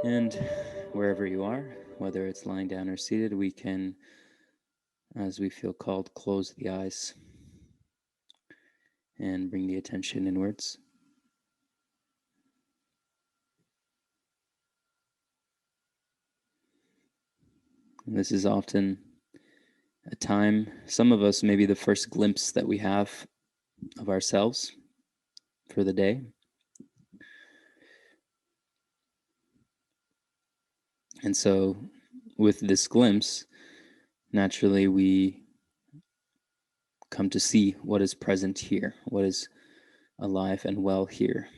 And wherever you are, whether it's lying down or seated, we can, as we feel called, close the eyes and bring the attention inwards. And this is often a time, some of us, maybe the first glimpse that we have of ourselves for the day. And so, with this glimpse, naturally we come to see what is present here, what is alive and well here.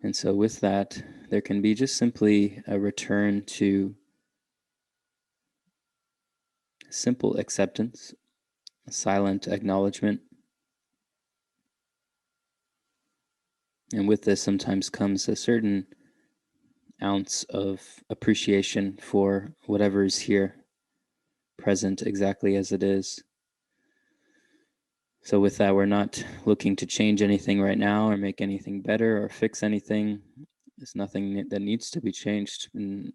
And so, with that, there can be just simply a return to simple acceptance, a silent acknowledgement. And with this, sometimes comes a certain ounce of appreciation for whatever is here, present exactly as it is. So, with that, we're not looking to change anything right now or make anything better or fix anything. There's nothing that needs to be changed in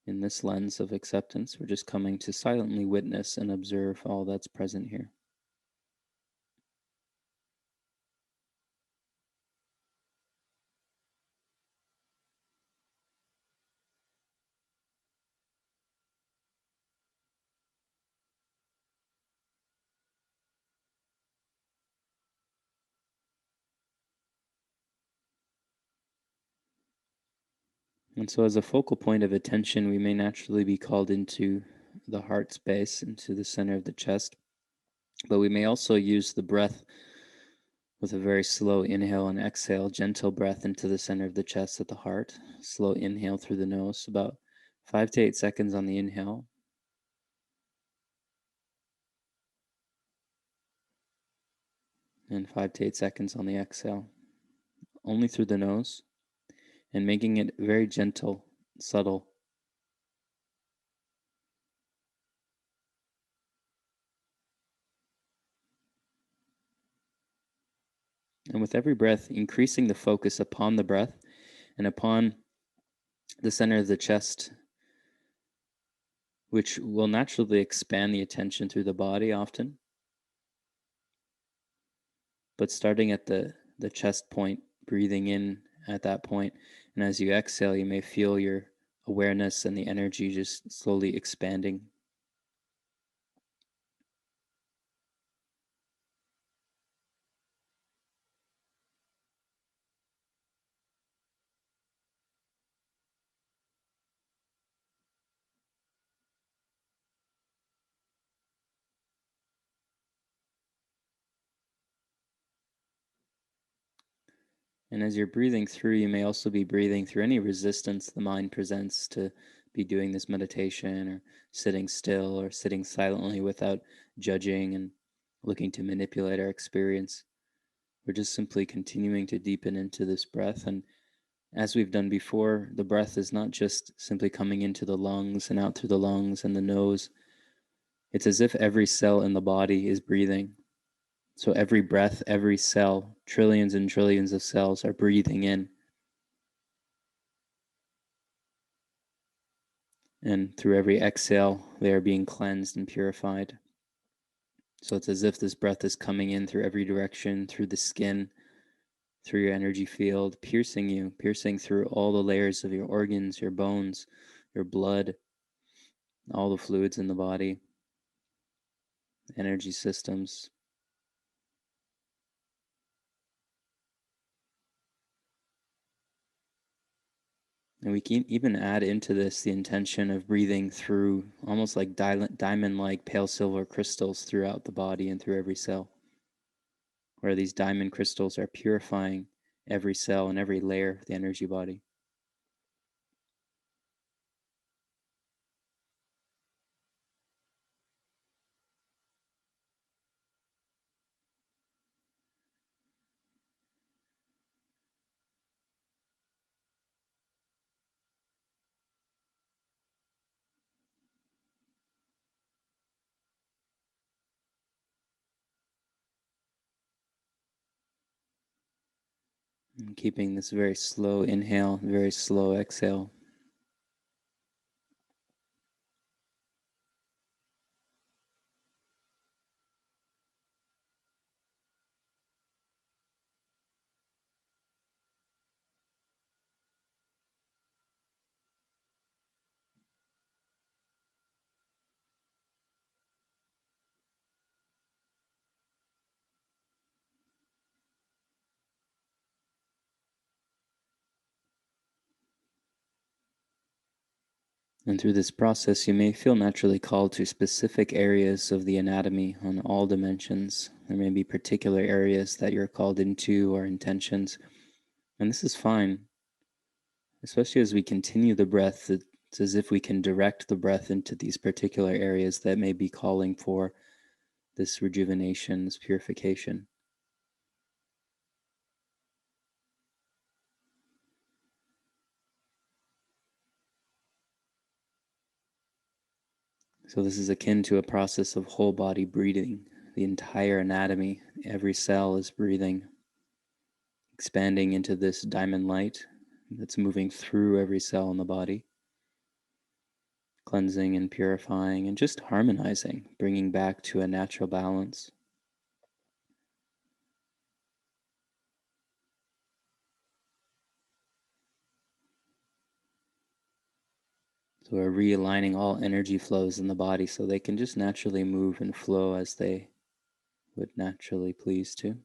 this lens of acceptance. We're just coming to silently witness and observe all that's present here. And so, as a focal point of attention, we may naturally be called into the heart space, into the center of the chest, but we may also use the breath with a very slow inhale and exhale, gentle breath into the center of the chest at the heart. Slow inhale through the nose, about 5 to 8 seconds on the inhale, and 5 to 8 seconds on the exhale, only through the nose, and making it very gentle, subtle. And with every breath, increasing the focus upon the breath and upon the center of the chest, which will naturally expand the attention through the body often. But starting at the chest point, breathing in at that point, and as you exhale, you may feel your awareness and the energy just slowly expanding. And as you're breathing through, you may also be breathing through any resistance the mind presents to be doing this meditation or sitting still or sitting silently without judging and looking to manipulate our experience. We're just simply continuing to deepen into this breath. And as we've done before, the breath is not just simply coming into the lungs and out through the lungs and the nose. It's as if every cell in the body is breathing. So every breath, every cell, trillions and trillions of cells are breathing in. And through every exhale, they are being cleansed and purified. So it's as if this breath is coming in through every direction, through the skin, through your energy field, piercing you, piercing through all the layers of your organs, your bones, your blood, all the fluids in the body, energy systems. And we can even add into this the intention of breathing through almost like diamond like pale silver crystals throughout the body and through every cell, where these diamond crystals are purifying every cell and every layer of the energy body. And keeping this very slow inhale, very slow exhale. And through this process, you may feel naturally called to specific areas of the anatomy on all dimensions. There may be particular areas that you're called into or intentions, and this is fine, especially as we continue the breath. It's as if we can direct the breath into these particular areas that may be calling for this rejuvenation, this purification. So, this is akin to a process of whole body breathing. The entire anatomy, every cell is breathing, expanding into this diamond light that's moving through every cell in the body, cleansing and purifying and just harmonizing, bringing back to a natural balance. So we're realigning all energy flows in the body so they can just naturally move and flow as they would naturally please to.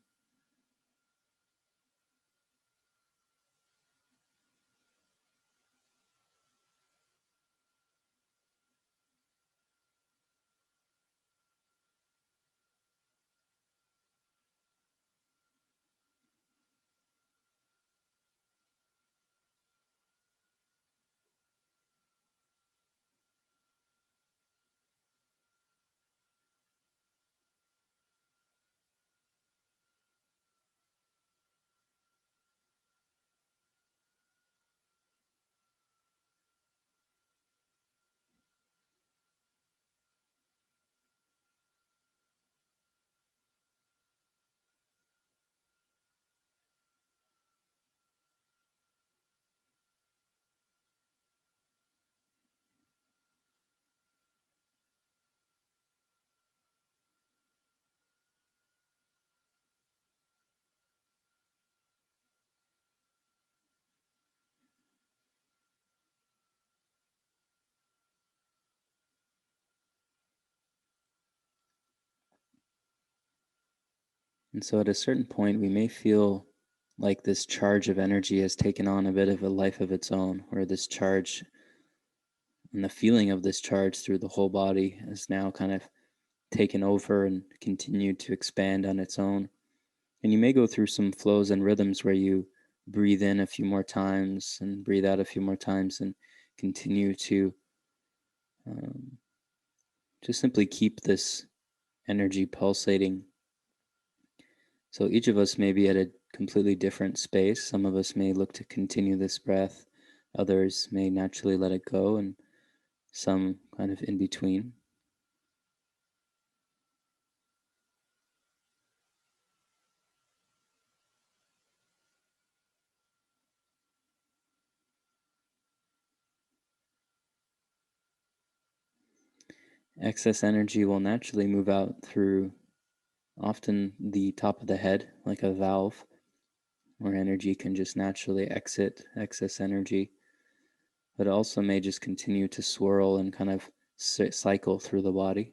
And so at a certain point, we may feel like this charge of energy has taken on a bit of a life of its own, where this charge and the feeling of this charge through the whole body has now kind of taken over and continued to expand on its own. And you may go through some flows and rhythms where you breathe in a few more times and breathe out a few more times and continue to um, just simply keep this energy pulsating. So each of us may be at a completely different space. Some of us may look to continue this breath, others may naturally let it go, and some kind of in between. Excess energy will naturally move out through often the top of the head, like a valve, where energy can just naturally exit excess energy, but also may just continue to swirl and kind of cycle through the body.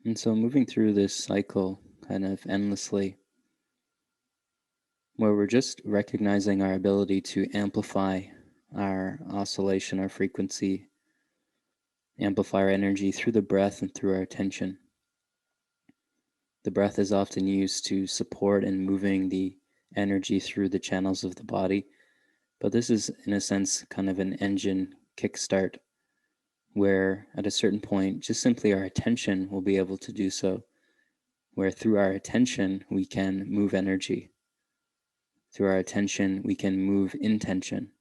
And so moving through this cycle kind of endlessly, where we're just recognizing our ability to amplify our oscillation, our frequency, amplify our energy through the breath and through our attention. The breath is often used to support and moving the energy through the channels of the body, but this is, in a sense, kind of an engine kickstart where at a certain point, just simply our attention will be able to do so, where through our attention, we can move energy. Through our attention, we can move intention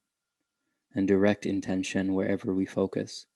and direct intention wherever we focus.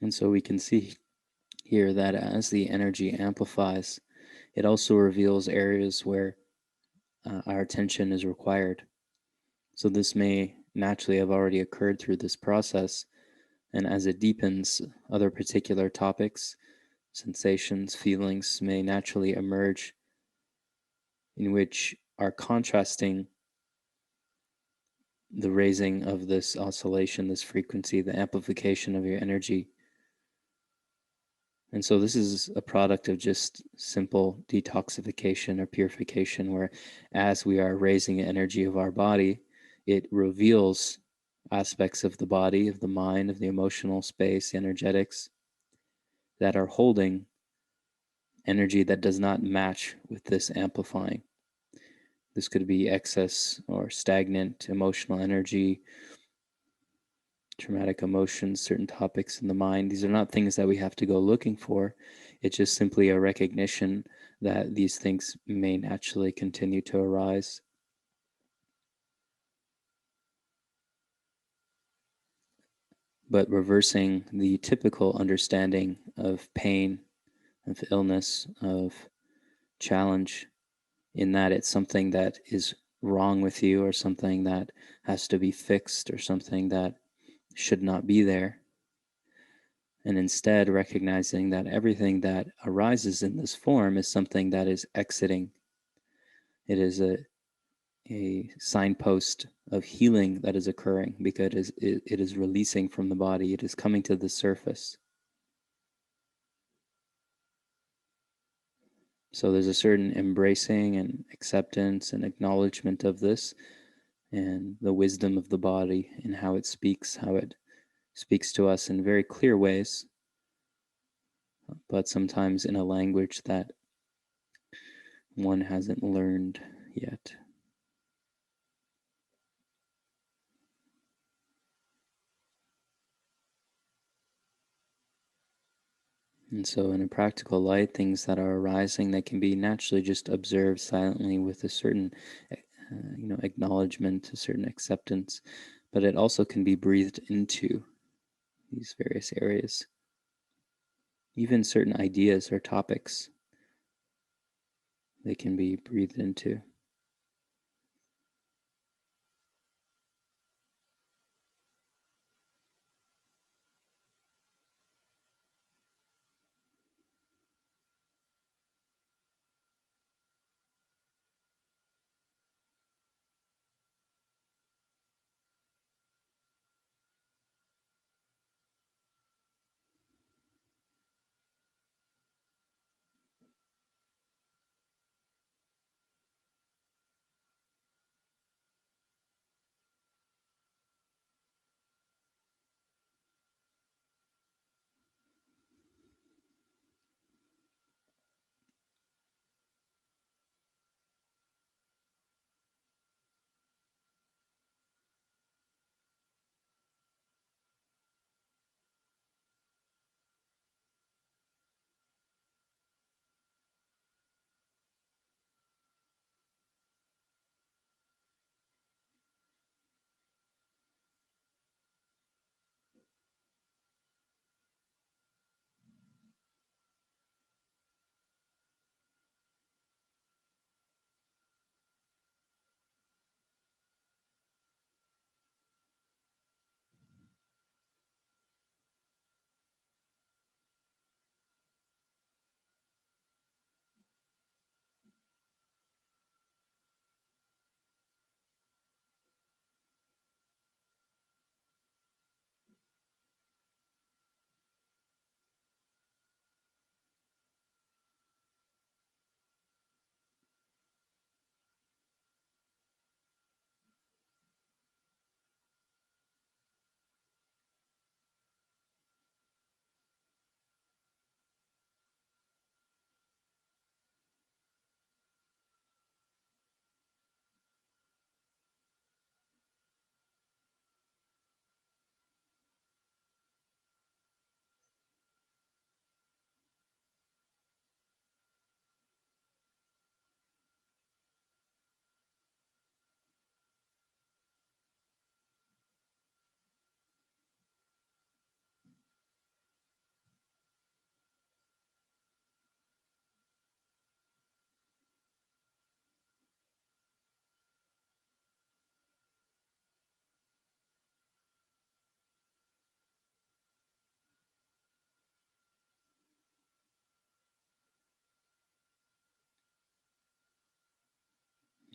And so we can see here that as the energy amplifies, it also reveals areas where our attention is required. So this may naturally have already occurred through this process, and as it deepens, other particular topics, sensations, feelings may naturally emerge in which are contrasting the raising of this oscillation, this frequency, the amplification of your energy. And so this is a product of just simple detoxification or purification, where as we are raising the energy of our body, it reveals aspects of the body, of the mind, of the emotional space, the energetics that are holding energy that does not match with this amplifying. This could be excess or stagnant emotional energy, traumatic emotions, certain topics in the mind. These are not things that we have to go looking for. It's just simply a recognition that these things may naturally continue to arise. But reversing the typical understanding of pain, of illness, of challenge, in that it's something that is wrong with you or something that has to be fixed or something that should not be there, and instead recognizing that everything that arises in this form is something that is exiting. It is a signpost of healing that is occurring because it is releasing from the body, it is coming to the surface. So there's a certain embracing and acceptance and acknowledgement of this and the wisdom of the body and how it speaks to us in very clear ways, but sometimes in a language that one hasn't learned yet. And so, in a practical light, things that are arising that can be naturally just observed silently with a certain, acknowledgement, a certain acceptance, but it also can be breathed into these various areas. Even certain ideas or topics, they can be breathed into.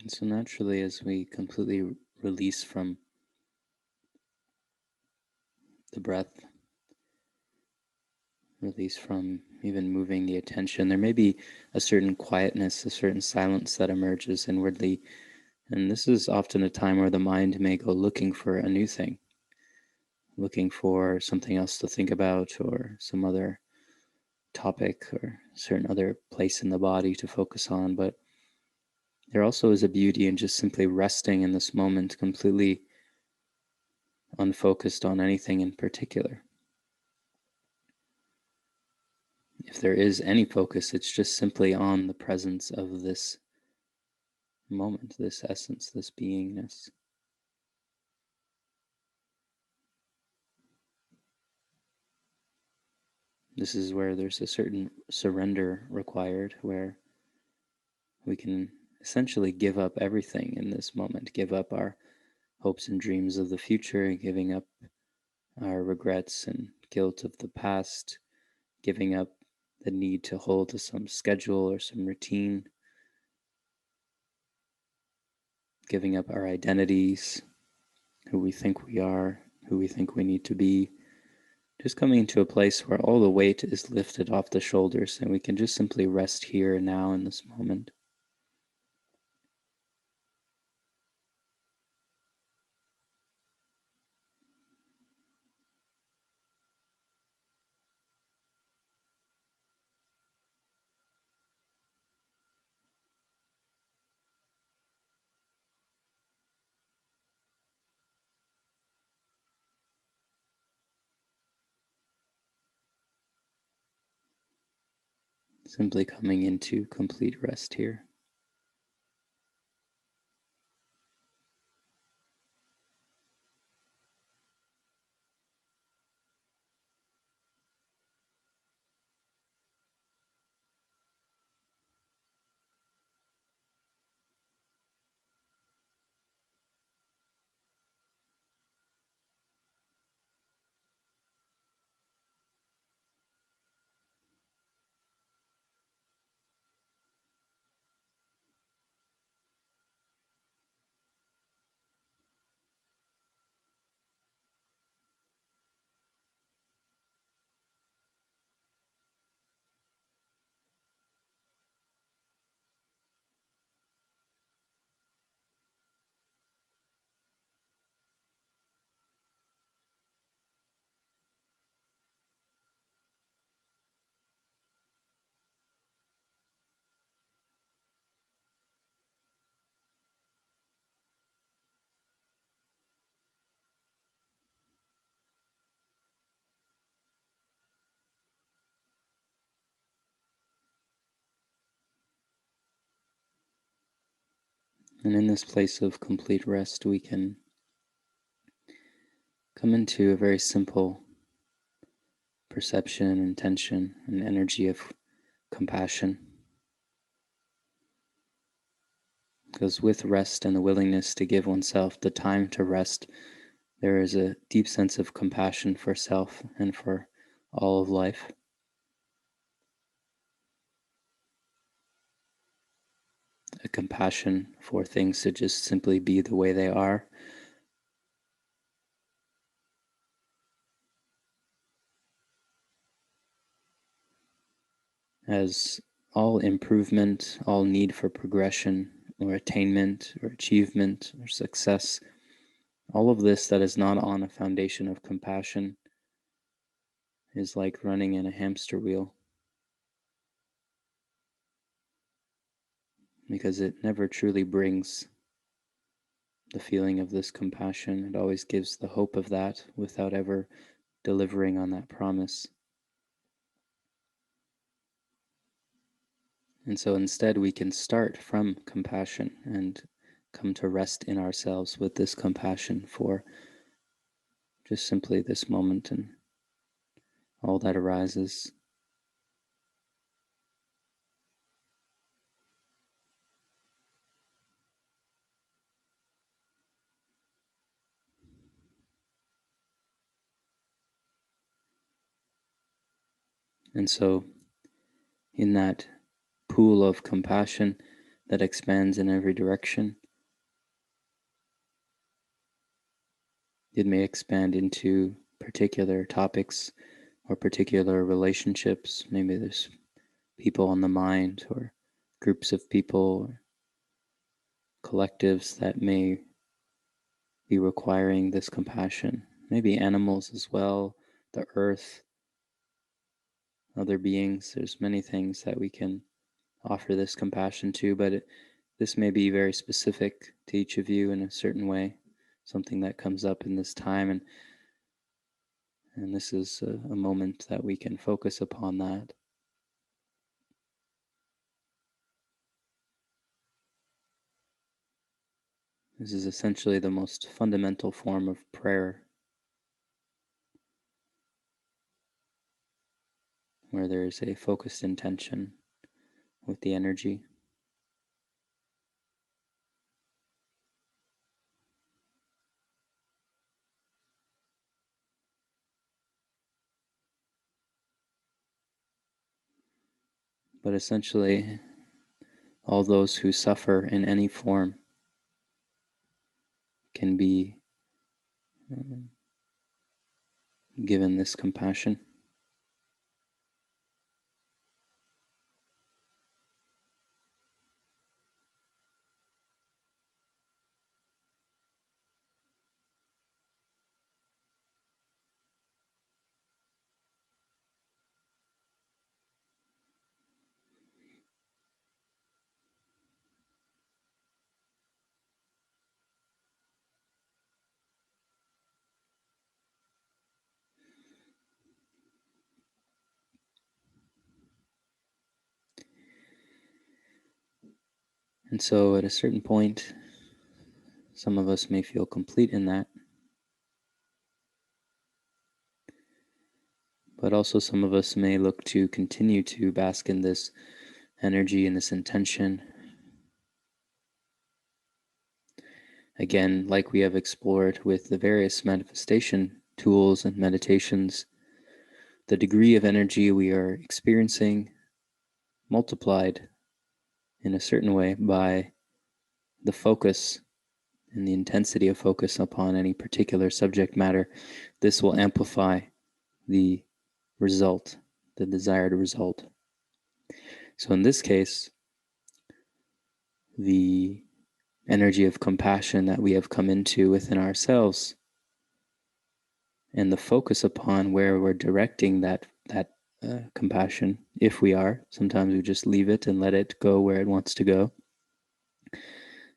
And so naturally, as we completely release from the breath, release from even moving the attention, there may be a certain quietness, a certain silence that emerges inwardly. And this is often a time where the mind may go looking for a new thing, looking for something else to think about or some other topic or certain other place in the body to focus on. But there also is a beauty in just simply resting in this moment, completely unfocused on anything in particular. If there is any focus, it's just simply on the presence of this moment, this essence, this beingness. This is where there's a certain surrender required, where we can essentially give up everything in this moment, give up our hopes and dreams of the future, giving up our regrets and guilt of the past, giving up the need to hold to some schedule or some routine, giving up our identities, who we think we are, who we think we need to be, just coming into a place where all the weight is lifted off the shoulders and we can just simply rest here and now in this moment. Simply coming into complete rest here. And in this place of complete rest, we can come into a very simple perception, intention, and energy of compassion. Because with rest and the willingness to give oneself the time to rest, there is a deep sense of compassion for self and for all of life. A compassion for things to just simply be the way they are. As all improvement, all need for progression or attainment or achievement or success, all of this that is not on a foundation of compassion is like running in a hamster wheel because it never truly brings the feeling of this compassion. It always gives the hope of that without ever delivering on that promise. And so instead, we can start from compassion and come to rest in ourselves with this compassion for just simply this moment and all that arises. And so, in that pool of compassion, that expands in every direction. It may expand into particular topics or particular relationships. Maybe there's people on the mind or groups of people or collectives that may be requiring this compassion. Maybe animals as well, the earth, other beings. There's many things that we can offer this compassion to, but this may be very specific to each of you in a certain way, something that comes up in this time, and this is a moment that we can focus upon that. This is essentially the most fundamental form of prayer, where there is a focused intention with the energy. But essentially, all those who suffer in any form can be given this compassion. And so at a certain point, some of us may feel complete in that, but also some of us may look to continue to bask in this energy and this intention. Again, like we have explored with the various manifestation tools and meditations, the degree of energy we are experiencing multiplied in a certain way by the focus and the intensity of focus upon any particular subject matter, this will amplify the result, the desired result. So in this case, the energy of compassion that we have come into within ourselves and the focus upon where we're directing that compassion, if we are, sometimes we just leave it and let it go where it wants to go.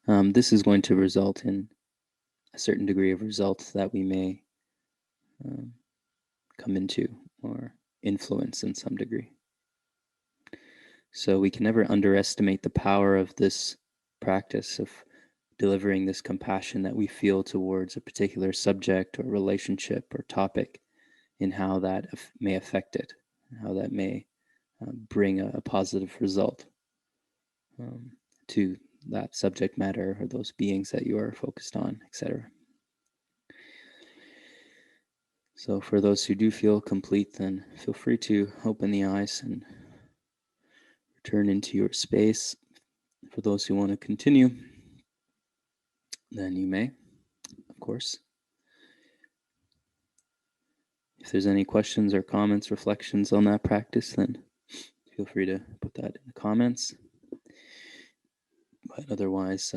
This is going to result in a certain degree of results that we may come into or influence in some degree. So we can never underestimate the power of this practice of delivering this compassion that we feel towards a particular subject or relationship or topic, in how that may affect it, how that may bring a positive result to that subject matter or those beings that you are focused on, etc. So for those who do feel complete, then feel free to open the eyes and return into your space. For those who want to continue, then you may, of course. If there's any questions or comments, reflections on that practice, then feel free to put that in the comments. But otherwise,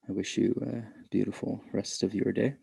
I wish you a beautiful rest of your day.